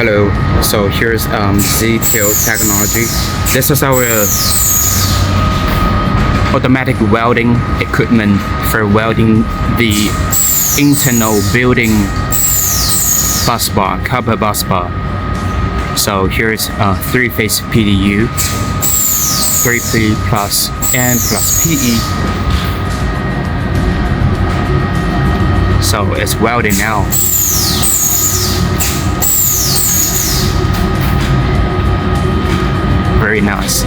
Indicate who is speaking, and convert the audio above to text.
Speaker 1: Hello. So here's Zituo Technology. This is our automatic welding equipment for welding the internal building bus bar, copper bus bar. So here's a three-phase PDU, 3P plus N plus PE. So it's welding now. Very nice.